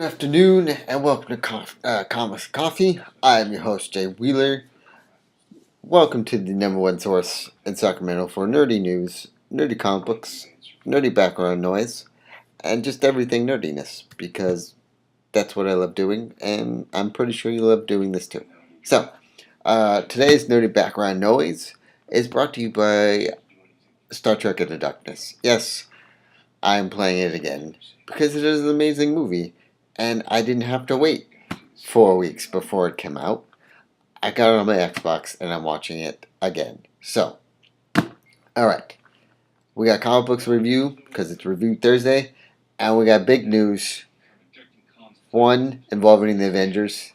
Good afternoon and welcome to Comics Coffee. I'm your host, Jay Wheeler. Welcome to the number one source in Sacramento for nerdy news, nerdy comic books, nerdy background noise, and just everything nerdiness because that's what I love doing, and I'm pretty sure you love doing this too. So, today's nerdy background noise is brought to you by Star Trek Into Darkness. Yes, I'm playing it again because it is an amazing movie, and I didn't have to wait 4 weeks before it came out. I got it on my Xbox and I'm watching it again. So, alright. We got comic books review because it's Review Thursday, and we got big news. One involving the Avengers,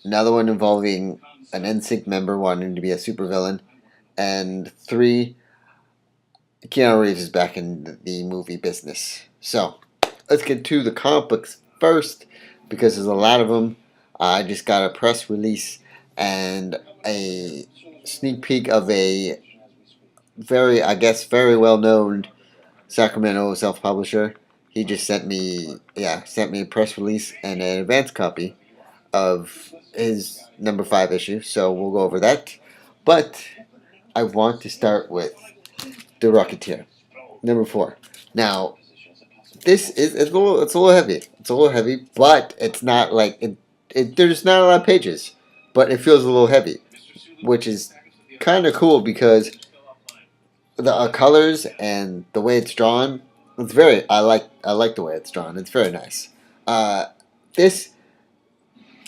another one involving an nsync member wanting to be a supervillain, and three, Kiana Reeves is back in the movie business. So, let's get to the comic books first because there's a lot of them. I just got a press release and a sneak peek of a very well known Sacramento self publisher. He just sent me a press release and an advance copy of his number 5 issue. So we'll go over that. But I want to start with The Rocketeer, number 4. Now, this is it's a little heavy. It's a little heavy, but it's not like there's not a lot of pages, but it feels a little heavy, which is kind of cool because the colors and the way it's drawn. It's very I like the way it's drawn. It's very nice. This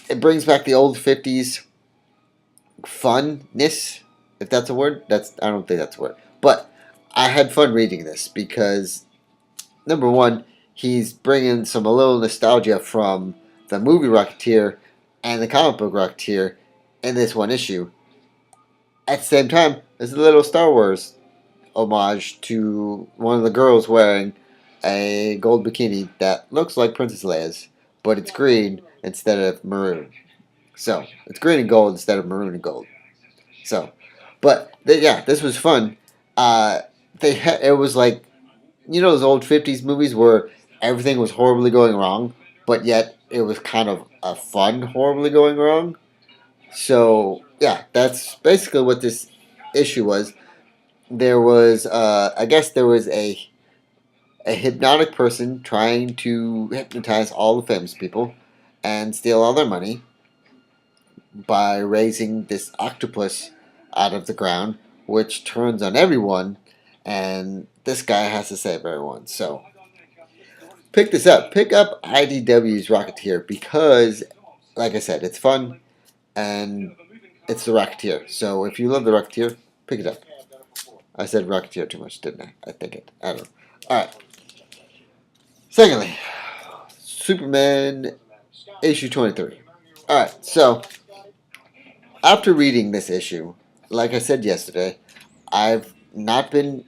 it brings back the old 50s funness, if that's a word. I don't think that's a word, but I had fun reading this because number one, he's bringing a little nostalgia from the movie Rocketeer and the comic book Rocketeer in this one issue. At the same time, there's a little Star Wars homage to one of the girls wearing a gold bikini that looks like Princess Leia's, but it's green instead of maroon. So, it's green and gold instead of maroon and gold. So, but this was fun. It was like, those old 50s movies where everything was horribly going wrong, but yet it was kind of a fun horribly going wrong. So, that's basically what this issue was. There was, I guess there was a hypnotic person trying to hypnotize all the famous people and steal all their money by raising this octopus out of the ground, which turns on everyone, and this guy has to save everyone. So, pick this up. Pick up IDW's Rocketeer because, like I said, it's fun and it's the Rocketeer. So, if you love the Rocketeer, pick it up. I said Rocketeer too much, didn't I? I think it. I don't know. Alright. Secondly, Superman issue 23. Alright, so after reading this issue, like I said yesterday, I've not been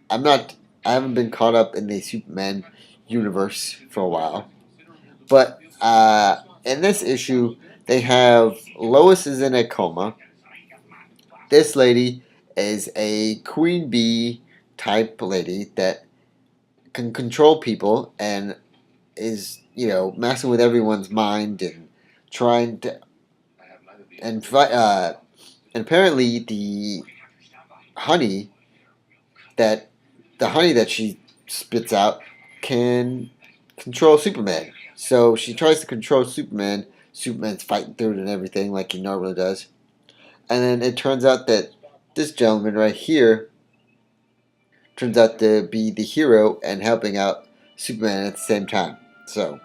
I'm not I haven't been caught up in the Superman universe for a while. But in this issue they have Lois is in a coma. This lady is a queen bee type lady that can control people and is, messing with everyone's mind and trying to and apparently honey that the honey that she spits out can control Superman. So she tries to control Superman. Superman's fighting through it and everything like he normally does. And then it turns out that this gentleman right here turns out to be the hero and helping out Superman at the same time. So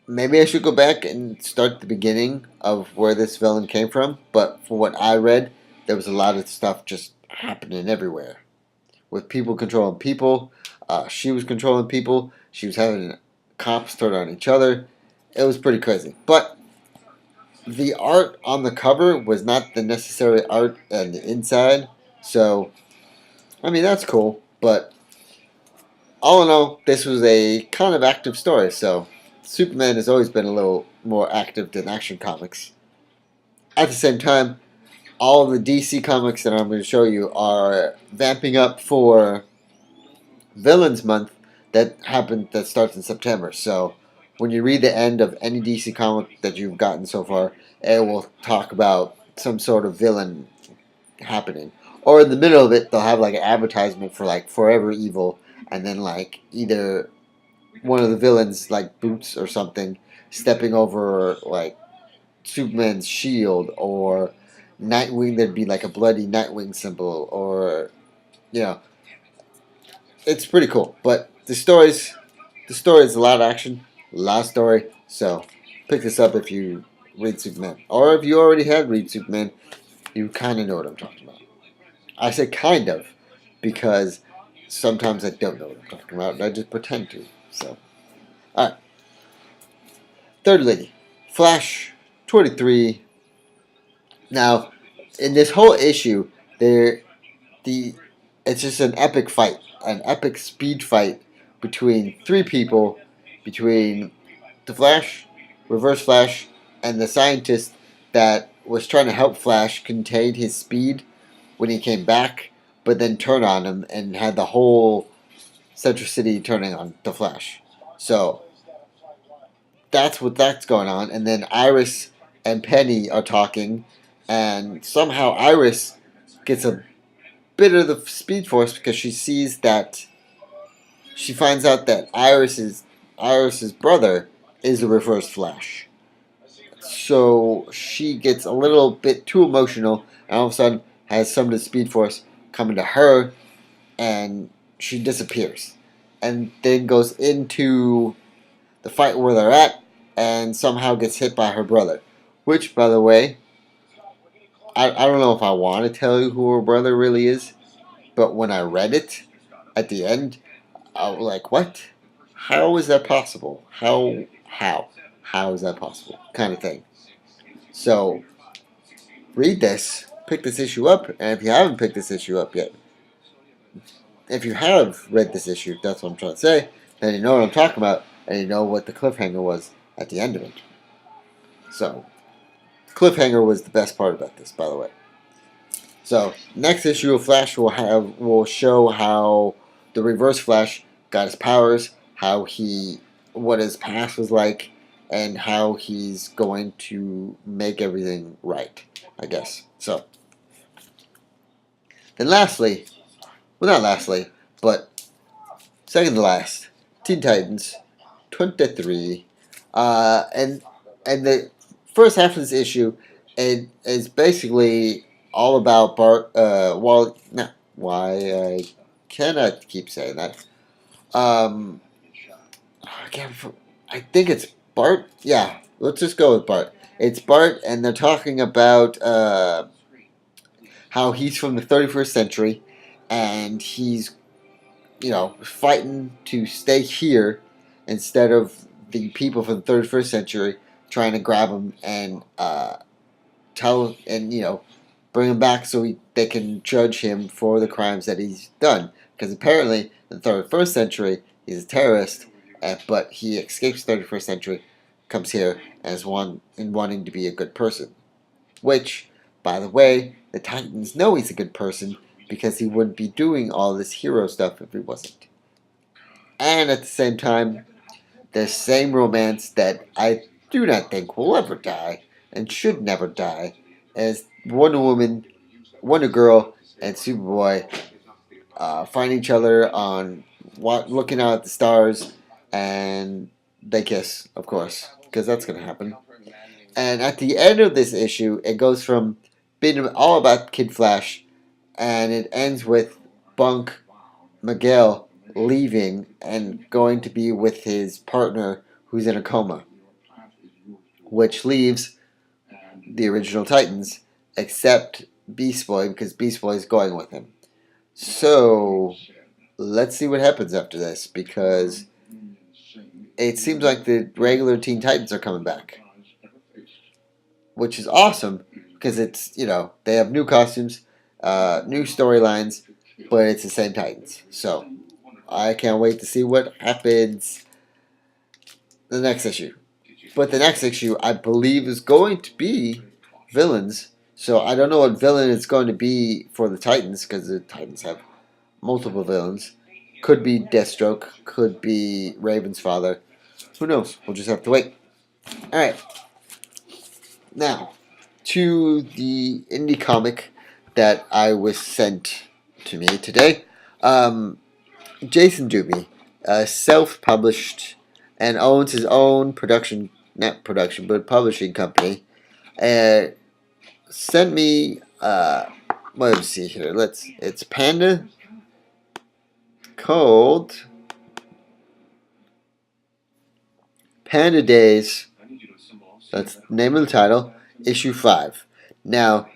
maybe I should go back and start the beginning of where this villain came from. But for what I read, there was a lot of stuff just happening everywhere. With people controlling people. She was controlling people. She was having cops turn on each other. It was pretty crazy. But the art on the cover was not the necessary art on the inside. So, I mean, that's cool. But all in all, this was a kind of active story. So, Superman has always been a little more active than Action Comics. At the same time, all of the DC comics that I'm going to show you are vamping up for Villains Month that starts in September. So when you read the end of any DC comic that you've gotten so far, it will talk about some sort of villain happening. Or in the middle of it, they'll have like an advertisement for like Forever Evil, and then like either one of the villains, like Boots or something, stepping over like Superman's shield, or Nightwing. There'd be like a bloody Nightwing symbol, or you know, it's pretty cool. But the story is a lot of action, a lot of story. So pick this up if you read Superman, or if you already had read Superman, you kind of know what I'm talking about. I say kind of because sometimes I don't know what I'm talking about, and I just pretend to. So, all right. Thirdly, Flash 23. Now, in this whole issue, the it's just an epic speed fight between three people, between the Flash, Reverse Flash, and the scientist that was trying to help Flash contain his speed when he came back, but then turn on him and had the whole Central City turning on the Flash. So that's going on, and then Iris and Penny are talking, and somehow Iris gets a bit of the Speed Force because she finds out that Iris's brother is the Reverse Flash. So she gets a little bit too emotional, and all of a sudden has some of the Speed Force coming to her, and she disappears, and then goes into the fight where they're at, and somehow gets hit by her brother. Which, by the way, I don't know if I want to tell you who her brother really is, but when I read it at the end, I was like, what? How is that possible? How is that possible? Kind of thing. So, read this, pick this issue up, and if you haven't picked this issue up yet, if you have read this issue, that's what I'm trying to say, then you know what I'm talking about, and you know what the cliffhanger was at the end of it. So, cliffhanger was the best part about this, by the way. So, next issue of Flash will show how the Reverse Flash got his powers, what his past was like, and how he's going to make everything right, I guess. So, then lastly, well, not lastly, but second to last, Teen Titans 23. And the first half of this issue is basically all about Bart. Why I cannot keep saying that. Um, I think it's Bart. Yeah, let's just go with Bart. It's Bart, and they're talking about how he's from the 31st century, and he's fighting to stay here instead of the people from the 31st century trying to grab him and bring him back so they can judge him for the crimes that he's done. Because apparently, in the 31st century, he's a terrorist, but he escapes the 31st century, comes here as wanting to be a good person. Which, by the way, the Titans know he's a good person because he wouldn't be doing all this hero stuff if he wasn't. And at the same time, the same romance that I do not think will ever die and should never die as Wonder Woman, Wonder Girl, and Superboy find each other on looking out at the stars, and they kiss, of course, because that's going to happen. And at the end of this issue, it goes from being all about Kid Flash, and it ends with Bunk Miguel leaving and going to be with his partner who's in a coma, which leaves the original Titans except Beast Boy because Beast Boy is going with him. So let's see what happens after this, because it seems like the regular Teen Titans are coming back, which is awesome because it's, they have new costumes, new storylines, but it's the same Titans. So I can't wait to see what happens the next issue. But the next issue, I believe, is going to be villains. So I don't know what villain it's going to be for the Titans, because the Titans have multiple villains. Could be Deathstroke, could be Raven's father. Who knows? We'll just have to wait. All right. Now, to the indie comic that I was sent to me today. Jason Doobie, self-published and owns his own production, not production, but publishing company, uh, sent me, let's see here, it's Panda called Panda Days, that's the name of the title, issue 5. Now,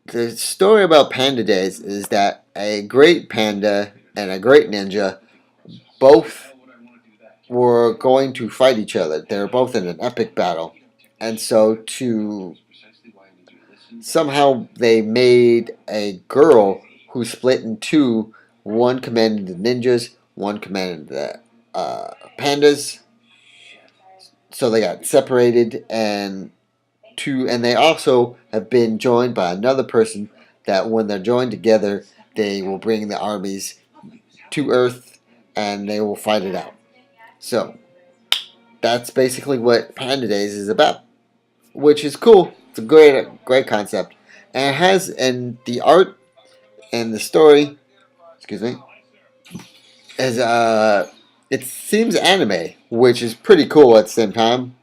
the story about Panda Days is that a great panda and a great ninja both were going to fight each other. They were both in an epic battle. And so to somehow they made a girl who split in two. One commanded the ninjas, one commanded the pandas. So they got separated, and they also have been joined by another person that when they're joined together, they will bring the armies to Earth and they will fight it out. So that's basically what Panda Days is about, which is cool. It's a great concept, and it has and the art and the story. Excuse me. Is it seems anime, which is pretty cool at the same time.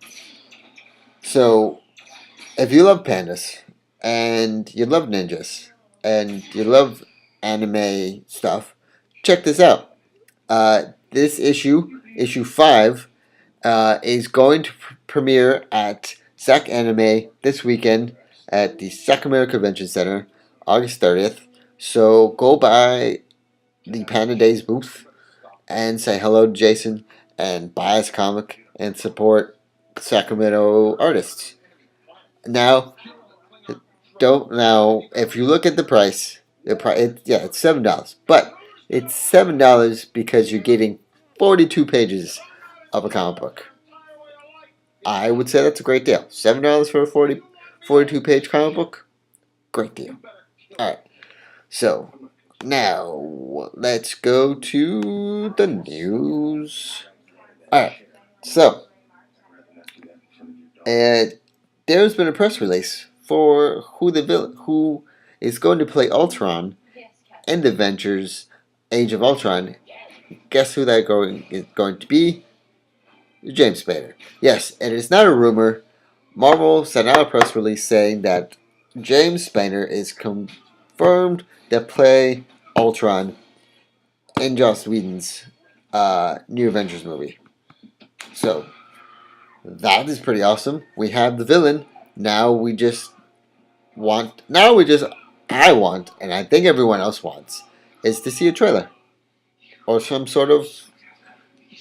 So if you love pandas and you love ninjas and you love anime stuff, check this out. This issue 5, is going to premiere at SAC Anime this weekend at the Sacramento Convention Center, August 30th. So go by the Panda Days booth and say hello to Jason and buy his comic and support Sacramento artists. Now, if you look at the price, it's $7, but it's $7 because you're getting 42 pages of a comic book. I would say that's a great deal. $7 for a 42 page comic book? Great deal. Alright, so now let's go to the news. Alright, so there's been a press release for who is going to play Ultron in the Avengers Age of Ultron. Guess who that is going to be? James Spader. Yes, it is not a rumor. Marvel sent out a press release saying that James Spader is confirmed to play Ultron in Joss Whedon's new Avengers movie. So that is pretty awesome. We have the villain. Now we just I want, and I think everyone else wants, is to see a trailer or some sort of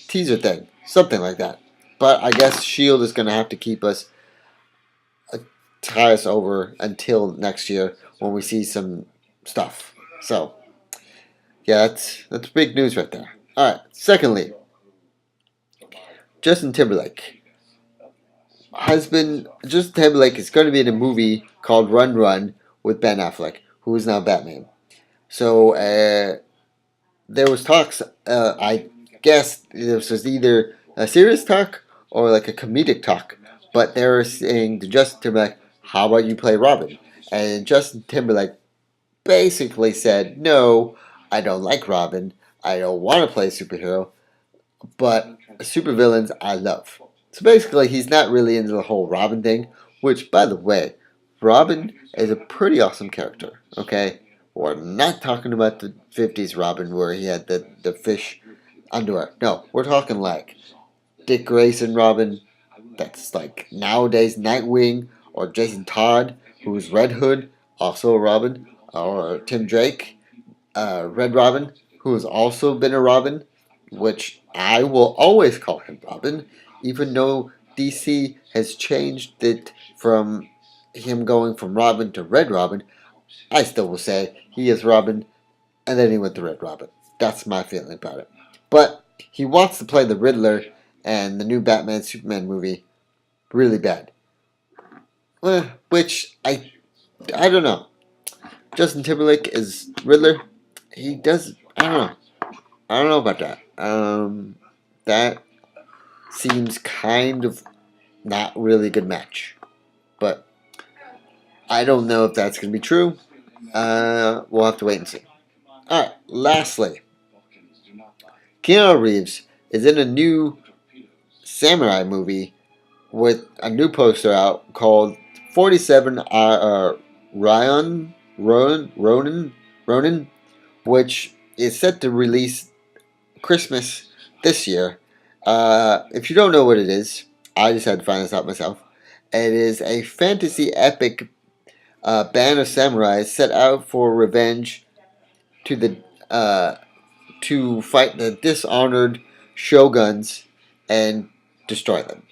teaser thing, something like that. But I guess Shield is going to have to tie us over until next year when we see some stuff. So, yeah, that's big news right there. All right. Secondly, Justin Timberlake is going to be in a movie called Run Run with Ben Affleck, who is now Batman. So there was talks. I guess this was either a serious talk or like a comedic talk. But they were saying to Justin Timberlake, "How about you play Robin?" And Justin Timberlake basically said, "No, I don't like Robin. I don't want to play a superhero, but supervillains I love." So basically, he's not really into the whole Robin thing. Which, by the way, Robin is a pretty awesome character. Okay, we're not talking about the '50s Robin where he had the fish underwear. No, we're talking like Dick Grayson Robin. That's like nowadays Nightwing or Jason Todd, who's Red Hood, also a Robin, or Tim Drake, Red Robin, who has also been a Robin, which I will always call him Robin, even though DC has changed it from him going from Robin to Red Robin. I still will say he is Robin, and then he went to Red Robin. That's my feeling about it. But he wants to play the Riddler and the new Batman Superman movie really bad. Which I don't know. Justin Timberlake is Riddler. He does. I don't know. I don't know about that. That seems kind of not really a good match. But I don't know if that's going to be true. We'll have to wait and see. Alright, lastly, Kiana Reeves is in a new samurai movie with a new poster out called 47 Ronin, which is set to release Christmas this year. If you don't know what it is, I just had to find this out myself. It is a fantasy epic band of samurais set out for revenge to the to fight the dishonored shoguns and destroy them.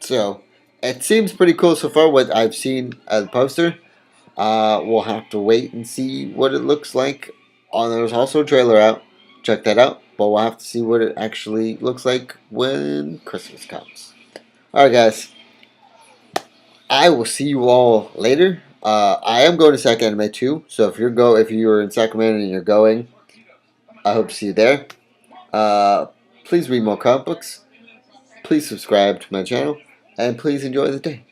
So it seems pretty cool so far. What I've seen as a poster. We'll have to wait and see what it looks like. There's also a trailer out. Check that out. But we'll have to see what it actually looks like when Christmas comes. Alright, guys. I will see you all later. I am going to Sac Anime too. So if you're in Sacramento and you're going, I hope to see you there. Please read more comic books. Please subscribe to my channel. And please enjoy the day.